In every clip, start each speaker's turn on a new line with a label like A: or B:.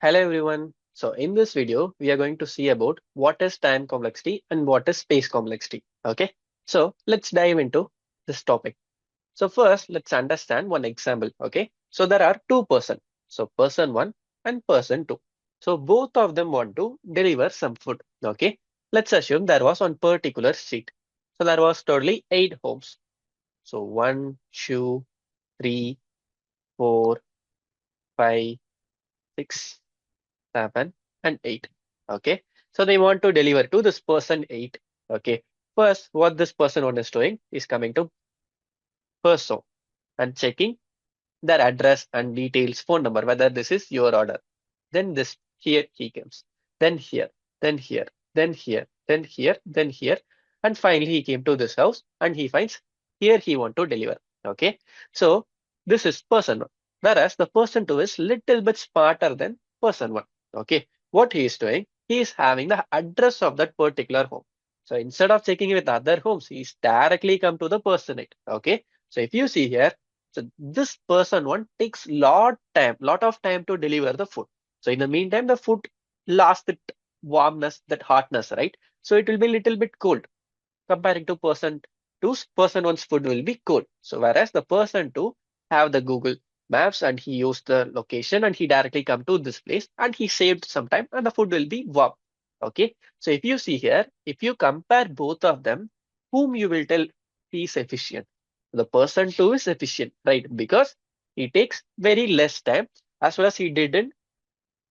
A: Hello everyone. So in this video, we are going to see about what is time complexity and what is space complexity. Okay. So let's dive into this topic. So first, let's understand one example. Okay. So there are two person. So person one and person two. So both of them want to deliver some food. Okay. Let's assume there was one particular street. So there was totally 8 homes. So 1, 2, 3, 4, 5, 6, 7, and 8. Okay. So they want to deliver to this person 8. Okay. First, what this person one is doing is coming to person and checking their address and details, phone number, whether this is your order. Then this here he comes. Then here, then here, then here, then here, then here. And finally he came to this house and he finds here he want to deliver. Okay. So this is person one. Whereas the person two is little bit smarter than person one. Okay. What he is doing, he is having the address of that particular home. So instead of checking with other homes, he's directly come to the person it. Okay. So if you see here, so this person one takes lot of time to deliver the food. So in the meantime, the food lost that warmness, that hotness, right? So it will be little bit cold comparing to person two's. Person one's food will be cold. So whereas the person two have the Google Maps and he used the location and he directly come to this place and he saved some time and the food will be warm. Okay. So if you see here, if you compare both of them, whom you will tell he is efficient? The person two is efficient, right? Because he takes very less time as well as he didn't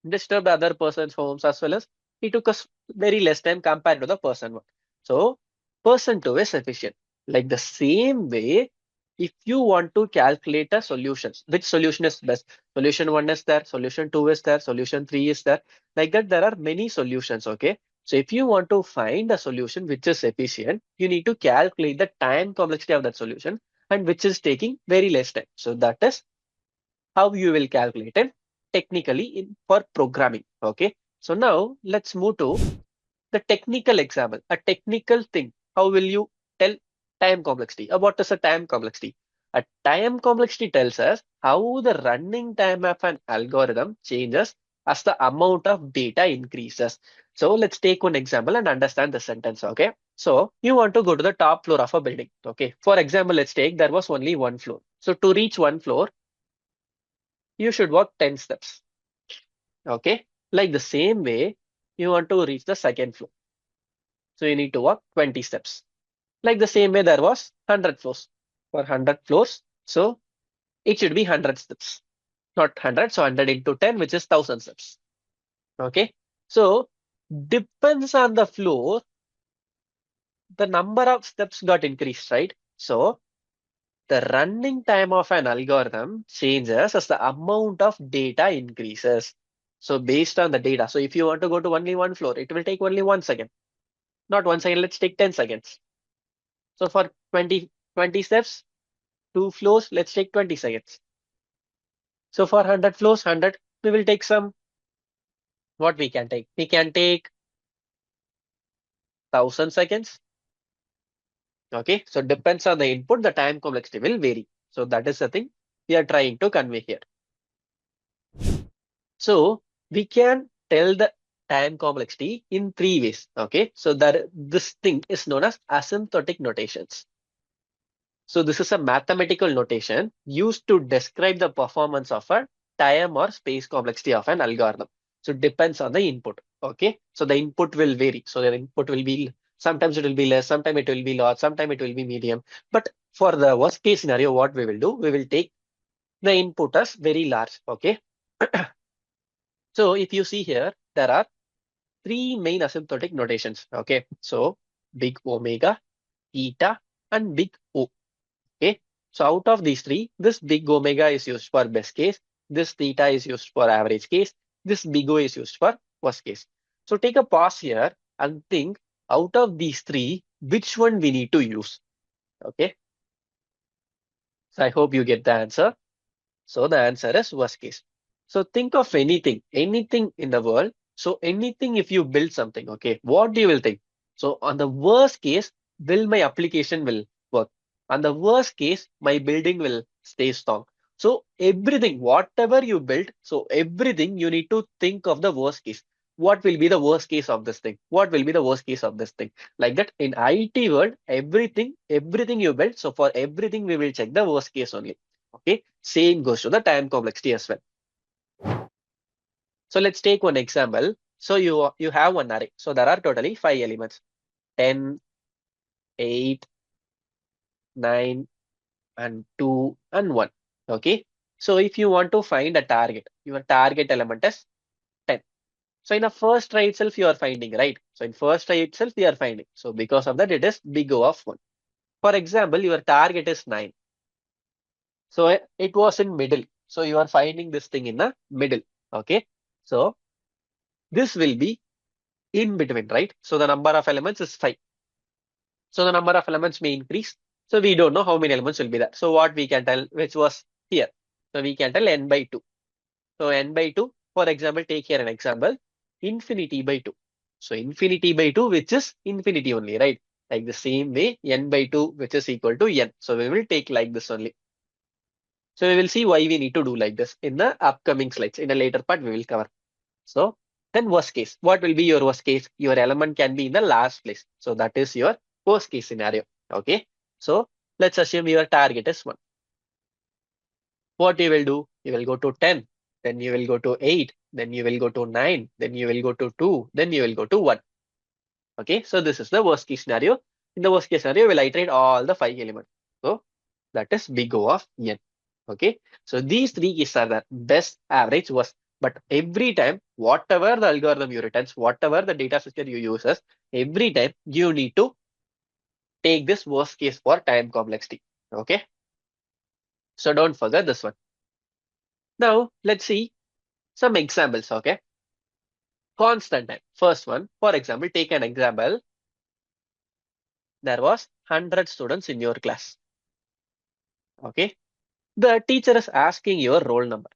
A: disturb the other person's homes as well as he took us very less time compared to the person one. So person two is efficient. Like the same way, if you want to calculate a solutions, which solution is best? Solution one is there, solution two is there, solution three is there. Like that, there are many solutions. Okay. So if you want to find a solution which is efficient, you need to calculate the time complexity of that solution and which is taking very less time. So that is how you will calculate it technically in for programming. Okay. So now let's move to the technical example, a technical thing. How will you tell time complexity? What is a time complexity? A time complexity tells us how the running time of an algorithm changes as the amount of data increases. So let's take one example and understand the sentence. Okay. So you want to go to the top floor of a building. Okay. For example, let's take there was only one floor. So to reach one floor, you should walk 10 steps. Okay. Like the same way, you want to reach the second floor. So you need to walk 20 steps. Like the same way there was 100 floors. For 100 floors, so it should be 100 steps. Not 100, so 100 into 10, which is 1000 steps. Okay. So depends on the floor, the number of steps got increased, right? So the running time of an algorithm changes as the amount of data increases. So based on the data, so if you want to go to only one floor, it will take only 1 second. Not 1 second, let's take 10 seconds. So for 20 steps, 2 floors, let's take 20 seconds. So for 100 floors, 100, we will take some, what we can take? We can take 1000 seconds. Okay, so depends on the input, the time complexity will vary. So that is the thing we are trying to convey here. So we can tell the time complexity in 3 ways. Okay, so that this thing is known as asymptotic notations. So this is a mathematical notation used to describe the performance of a time or space complexity of an algorithm. So it depends on the input. Okay, so the input will vary. So the input will be sometimes it will be less, sometimes it will be large, sometimes it will be medium. But for the worst case scenario, what we will do, we will take the input as very large. Okay. So if you see here, there are three main asymptotic notations. Okay, so big omega, theta, and big O. Okay, so out of these three, this big omega is used for best case, this theta is used for average case, this big O is used for worst case. So take a pause here and think out of these three, which one we need to use. Okay, so I hope you get the answer. So the answer is worst case. So think of anything in the world. So anything if you build something, okay, what do you will think? So on the worst case, will my application will work? On the worst case, my building will stay strong. So everything, whatever you build, so everything you need to think of the worst case. What will be the worst case of this thing? What will be the worst case of this thing? Like that in IT world, everything you build. So for everything, we will check the worst case only. Okay. Same goes to the time complexity as well. So let's take one example. So you have one array. So there are totally 5 elements: 10, 8, 9, and 2, and 1. Okay. So if you want to find a target, your target element is 10. So in the first try itself, you are finding, right? So in first try itself, we are finding. So because of that, it is big O of 1. For example, your target is 9. So it was in middle. So you are finding this thing in the middle. Okay. So this will be in between, right? So the number of elements is 5. So the number of elements may increase. So we don't know how many elements will be there. So what we can tell, which was here. So we can tell n by 2. So n by 2, for example, take here an example, infinity by 2. So infinity by 2, which is infinity only, right? Like the same way, n by 2, which is equal to n. So we will take like this only. So we will see why we need to do like this in the upcoming slides. In a later part, we will cover. So then worst case, what will be your worst case? Your element can be in the last place. So that is your worst case scenario. Okay. So let's assume your target is 1. What you will do? You will go to 10, then you will go to 8, then you will go to 9, then you will go to 2, then you will go to 1. Okay, so this is the worst case scenario. In the worst case scenario, we'll iterate all the 5 elements. So that is big O of n. Okay, so these 3 keys are the best, average, worst. But every time, whatever the algorithm you return, whatever the data structure you uses, every time you need to take this worst case for time complexity. Okay, so don't forget this one. Now let's see some examples. Okay, constant time. First one, for example, take an example. There was 100 students in your class. Okay, the teacher is asking your roll number.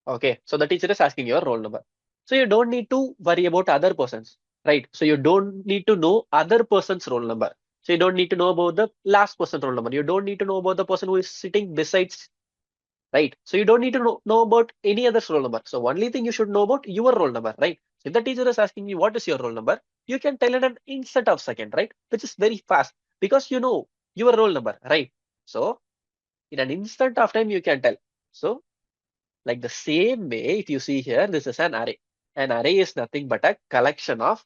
A: Okay, so the teacher is asking your roll number. So you don't need to worry about other persons, right? So you don't need to know other person's roll number. So you don't need to know about the last person's roll number. You don't need to know about the person who is sitting besides, right? So you don't need to know about any other roll number. So only thing you should know about your roll number, right? So if the teacher is asking you what is your roll number, you can tell in an instant of second, right? Which is very fast because you know your roll number, right? So in an instant of time, you can tell. So like the same way, if you see here, this is an array. An array is nothing but a collection of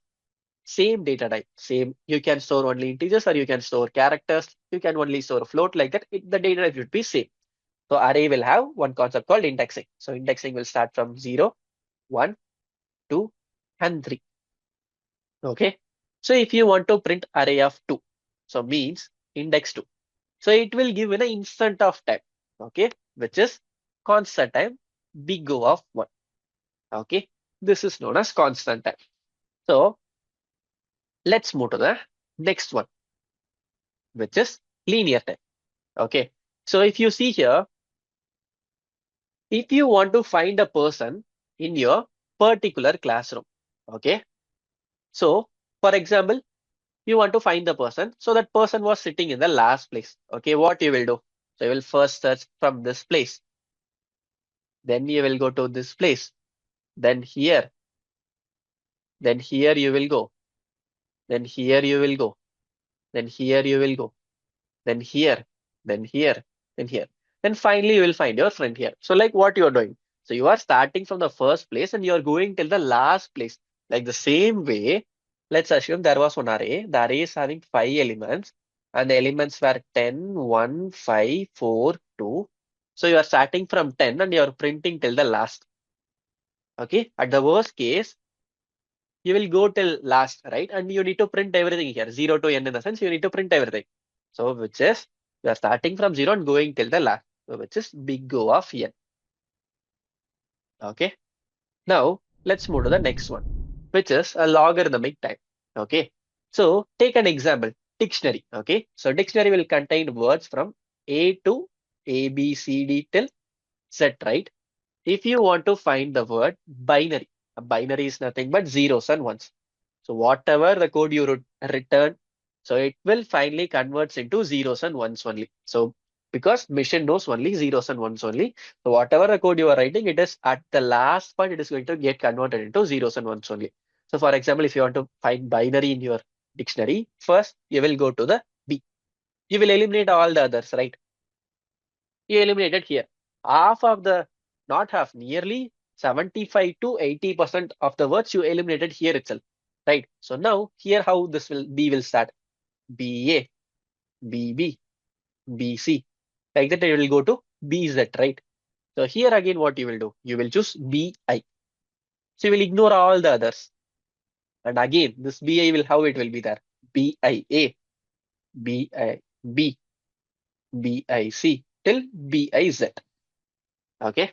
A: same data type. Same, you can store only integers or you can store characters. You can only store a float like that. The data type should be same. So array will have one concept called indexing. So indexing will start from 0, 1, 2, and 3. Okay. So if you want to print array of 2, so means index 2. So it will give an instant of time. Okay. Which is constant time, big O of 1. Okay. This is known as constant time. So let's move to the next one, which is linear time. Okay. So if you see here, if you want to find a person in your particular classroom, okay. So for example, you want to find the person. So that person was sitting in the last place. Okay. What you will do? So you will first search from this place. Then you will go to this place. Then here. Then here you will go. Then here you will go. Then here you will go. Then here, then here, then here. Then finally you will find your friend here. So like what you are doing. So you are starting from the first place and you are going till the last place. Like the same way, let's assume there was one array. The array is having 5 elements and the elements were 10, 1, 5, 4, 2. So you are starting from 10 and you are printing till the last. Okay. At the worst case, you will go till last, right? And you need to print everything here, 0 to n in the sense, you need to print everything. So which is, we are starting from 0 and going till the last, so which is big O of n. Okay. Now let's move to the next one, which is a logarithmic time. Okay. So take an example, dictionary. Okay. So dictionary will contain words from A to A, B, C, D till Z, right? If you want to find the word binary, a binary is nothing but zeros and ones. So whatever the code you return, so it will finally converts into zeros and ones only. So because machine knows only zeros and ones only. So whatever the code you are writing, it is at the last part, it is going to get converted into zeros and ones only. So for example, if you want to find binary in your dictionary, first you will go to the B. You will eliminate all the others, right? You eliminated here. Half of the, not half, nearly 75 to 80% of the words you eliminated here itself, right? So now here how this will B will start. BA, BB, BC. Like that, it will go to BZ, right? So here again, what you will do? You will choose BI. So you will ignore all the others. And again, this BI will, how it will be there? BIA, BIB, BIC till BIZ. Okay.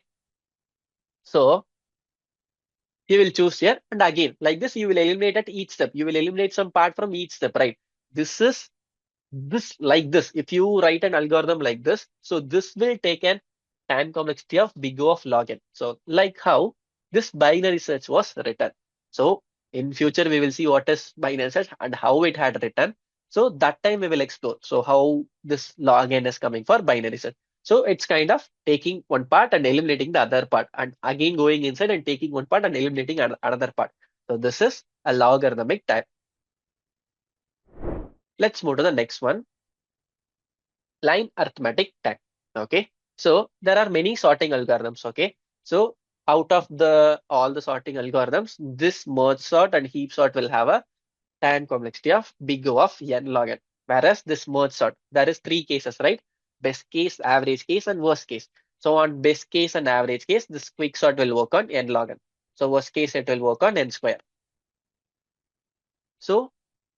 A: So you will choose here. And again, like this, you will eliminate at each step. You will eliminate some part from each step, right? This is this like this. If you write an algorithm like this, so this will take an time complexity of big O of log n. So like how this binary search was written. So in future, we will see what is binary search and how it had written. So that time we will explore. So how this log n is coming for binary search. So it's kind of taking one part and eliminating the other part, and again going inside and taking one part and eliminating another part. So this is a logarithmic type. Let's move to the next one. Line arithmetic type. Okay. So there are many sorting algorithms. Okay. So out of the all the sorting algorithms, this merge sort and heap sort will have a time complexity of big O of n log n. Whereas this merge sort, there is three cases, right? Best case, average case, and worst case. So on best case and average case, this quick sort will work on n log n. So worst case, it will work on n square. So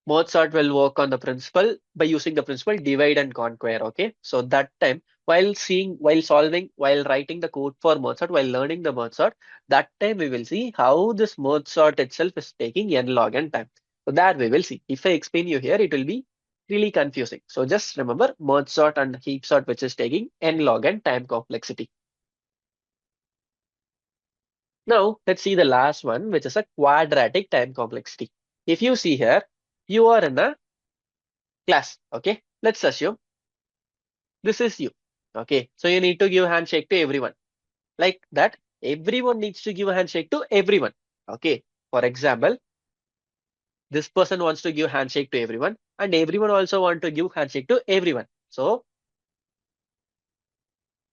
A: Mozart will work on the principle by using the principle divide and conquer. Okay, so that time while seeing, while solving, while writing the code for Mozart, while learning the Mozart, that time we will see how this Mozart itself is taking n log n time. So that we will see. If I explain you here, it will be really confusing. So just remember Mozart and heap sort, which is taking n log n time complexity. Now let's see the last one, which is a quadratic time complexity. If you see here, you are in a class. Okay, let's assume this is you. Okay, so you need to give handshake to everyone. Like that, everyone needs to give a handshake to everyone. Okay, for example, this person wants to give handshake to everyone, and everyone also want to give handshake to everyone. So,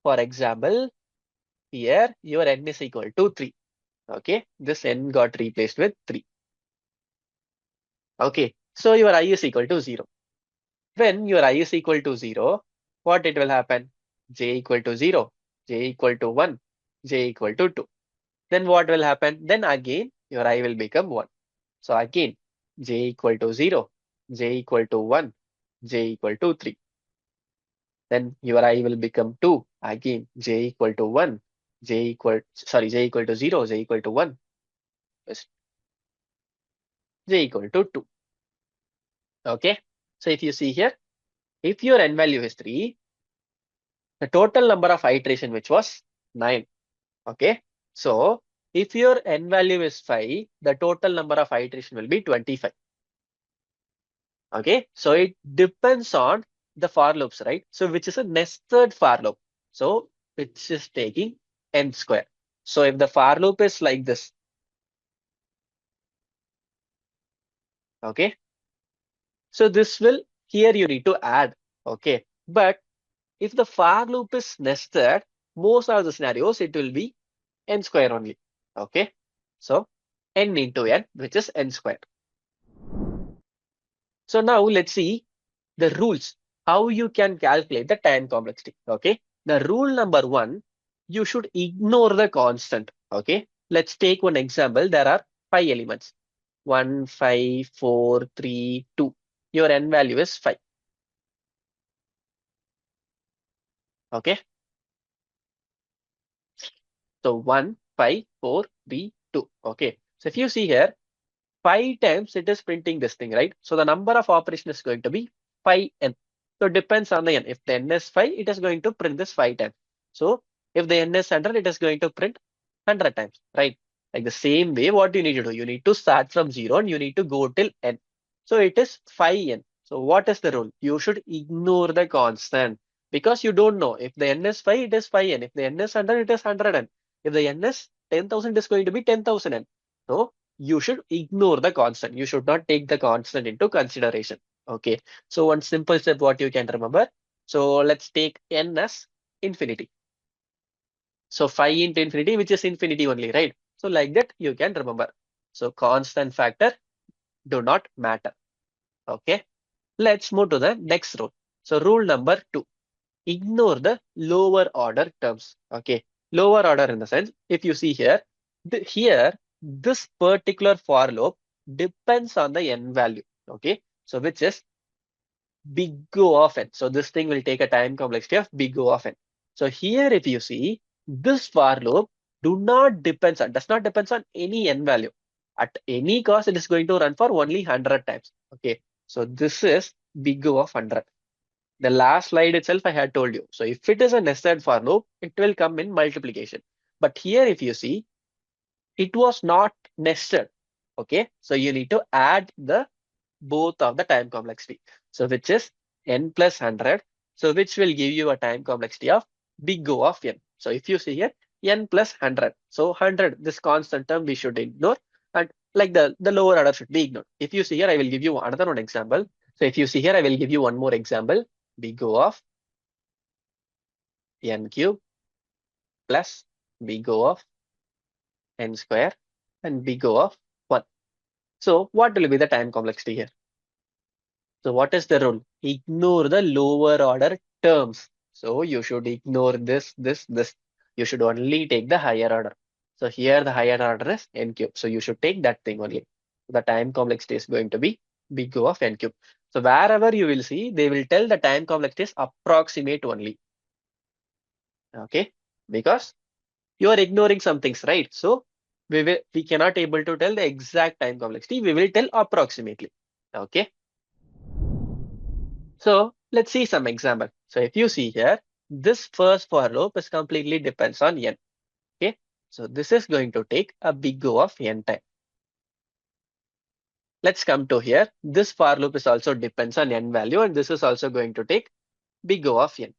A: for example, here your n is equal to 3. Okay, this n got replaced with 3. Okay, so your I is equal to 0. When your I is equal to 0, what it will happen? J equal to 0, J equal to 1, J equal to 2. Then what will happen? Then again, your I will become 1. So again, J equal to 0, J equal to 1, J equal to 3. Then your I will become 2. Again, J equal to 1, J equal to 0, J equal to 1, J equal to 2. Okay. So if you see here, if your n value is 3, the total number of iteration, which was 9. Okay. So if your n value is 5, the total number of iteration will be 25. Okay. So it depends on the for loops, right? So which is a nested for loop. So which is taking n square. So if the for loop is like this, okay. So this will, here you need to add, okay. But if the for loop is nested, most of the scenarios, it will be n square only, okay. So n into n, which is n square. So now let's see the rules, how you can calculate the time complexity, okay. The rule number 1, you should ignore the constant, okay. Let's take one example. There are 5 elements, 1, 5, 4, 3, 2. Your n value is 5, okay. So 1, 5, 4, 3, 2, okay. So if you see here, 5 times it is printing this thing, right? So the number of operation is going to be 5n. So it depends on the n. If the n is 5, it is going to print this 5 times. So if the n is 100, it is going to print 100 times, right? Like the same way, what you need to do? You need to start from 0 and you need to go till n. So it is 5n. So what is the rule? You should ignore the constant. because you don't know. If the n is 5, it is 5n. If the n is 100, it is 100n. If the n is 10,000, it is going to be 10,000n. So you should ignore the constant. You should not take the constant into consideration. Okay. So one simple step what you can remember. So let's take n as infinity. So 5 into infinity, which is infinity only, right? So like that you can remember. So constant factor do not matter. Okay. Let's move to the next rule. So rule number 2. Ignore the lower order terms. Okay. Lower order in the sense, if you see here, here, this particular for loop depends on the n value. Okay. So which is big O of n. So this thing will take a time complexity of big O of n. So here, if you see, this for loop does not depend on any n value. At any cost, it is going to run for only 100 times. Okay. So this is big O of 100. The last slide itself I had told you. So if it is a nested for loop, it will come in multiplication. But here, if you see, it was not nested. Okay. So you need to add the both of the time complexity. So which is n plus 100. So which will give you a time complexity of big O of n. So if you see here, n plus 100. So 100, this constant term we should ignore. And like the lower order should be ignored. If you see here, I will give you another one example. So if you see here, I will give you one more example. Big O of n cube plus big O of n square and big O of 1. So what will be the time complexity here? So what is the rule? Ignore the lower order terms. So you should ignore this. You should only take the higher order. So here the higher order is n cube. So you should take that thing only. The time complexity is going to be big O of n cube. So wherever you will see, they will tell the time complexity is approximate only. Okay, because you are ignoring some things, right? So we cannot able to tell the exact time complexity. We will tell approximately. Okay. So let's see some example. So if you see here, this first for loop is completely depends on n. Okay. So this is going to take a big O of n time. Let's come to here. This for loop is also depends on n value, and this is also going to take big O of n.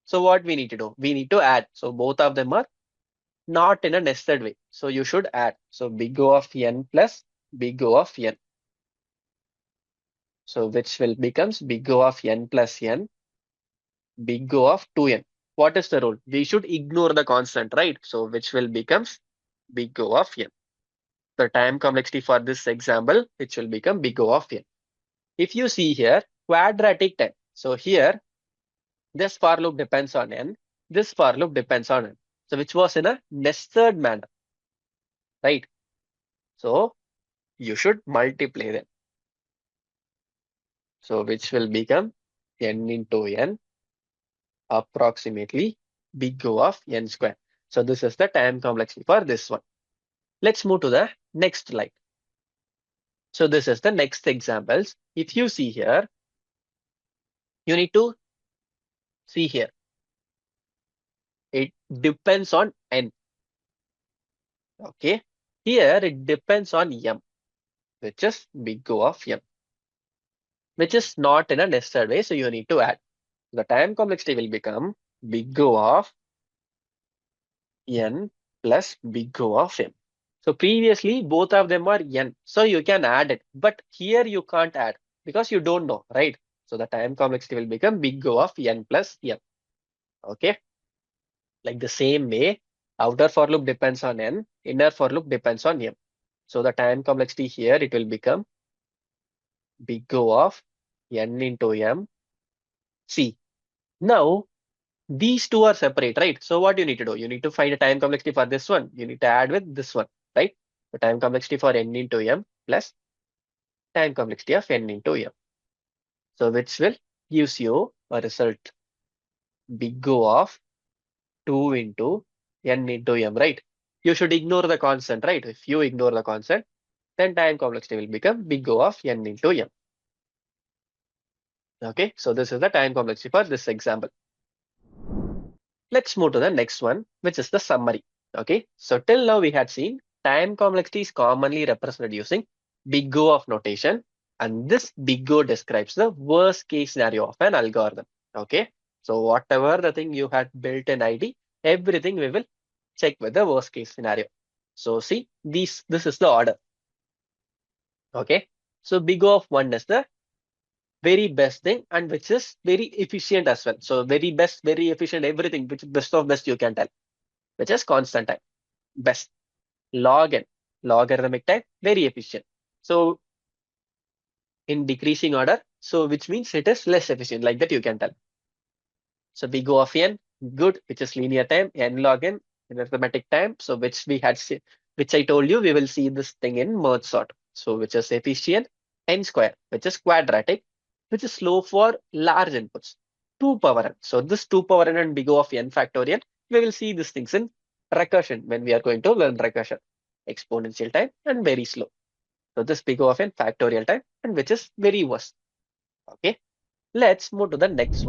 A: So what we need to do? We need to add. So both of them are not in a nested way. So you should add. So big O of n plus big O of n. So which will becomes big O of n plus n, big O of 2n. What is the rule? We should ignore the constant, right? So which will becomes big O of n. The time complexity for this example, which will become big O of n. If you see here, quadratic time. So here, this for loop depends on n. This for loop depends on n. So which was in a nested manner, right? So you should multiply them. So which will become n into n approximately big O of n square. So this is the time complexity for this one. Let's move to the next slide. So this is the next examples. If you see here, you need to see here. It depends on n. Okay. Here it depends on m, which is big O of m, which is not in a nested way. So you need to add. The time complexity will become big O of n plus big O of m. So previously both of them are n. So you can add it. But here you can't add because you don't know, right? So the time complexity will become big O of n plus m. Okay. Like the same way, outer for loop depends on n, inner for loop depends on m. So the time complexity here, it will become big O of n into m. See, now these two are separate, right? So what you need to do? You need to find a time complexity for this one. You need to add with this one, right? The time complexity for n into m plus time complexity of n into m. So which will gives you a result big O of 2 into n into m, right? You should ignore the constant, right? If you ignore the constant, then time complexity will become big O of n into m. Okay, so this is the time complexity for this example. Let's move to the next one, which is the summary. Okay, so till now we had seen time complexity is commonly represented using big O of notation, and this big O describes the worst case scenario of an algorithm. Okay, So whatever the thing you had built in ID, everything we will check with the worst case scenario. So see, this is the order. Okay. So big O of 1 is the very best thing and which is very efficient as well. So very best, very efficient, everything, which best of best you can tell, which is constant time. Best. Log n, logarithmic time, very efficient. So in decreasing order, so which means it is less efficient, like that you can tell. So big O of n, good, which is linear time, n log n, arithmetic time. So which we had, which I told you, we will see this thing in merge sort. So which is efficient, n square, which is quadratic, which is slow for large inputs, 2 power n. So this 2 power n and big O of n factorial, we will see these things in recursion when we are going to learn recursion, exponential time and very slow. So this big O of n factorial time and which is very worst. Okay, let's move to the next one.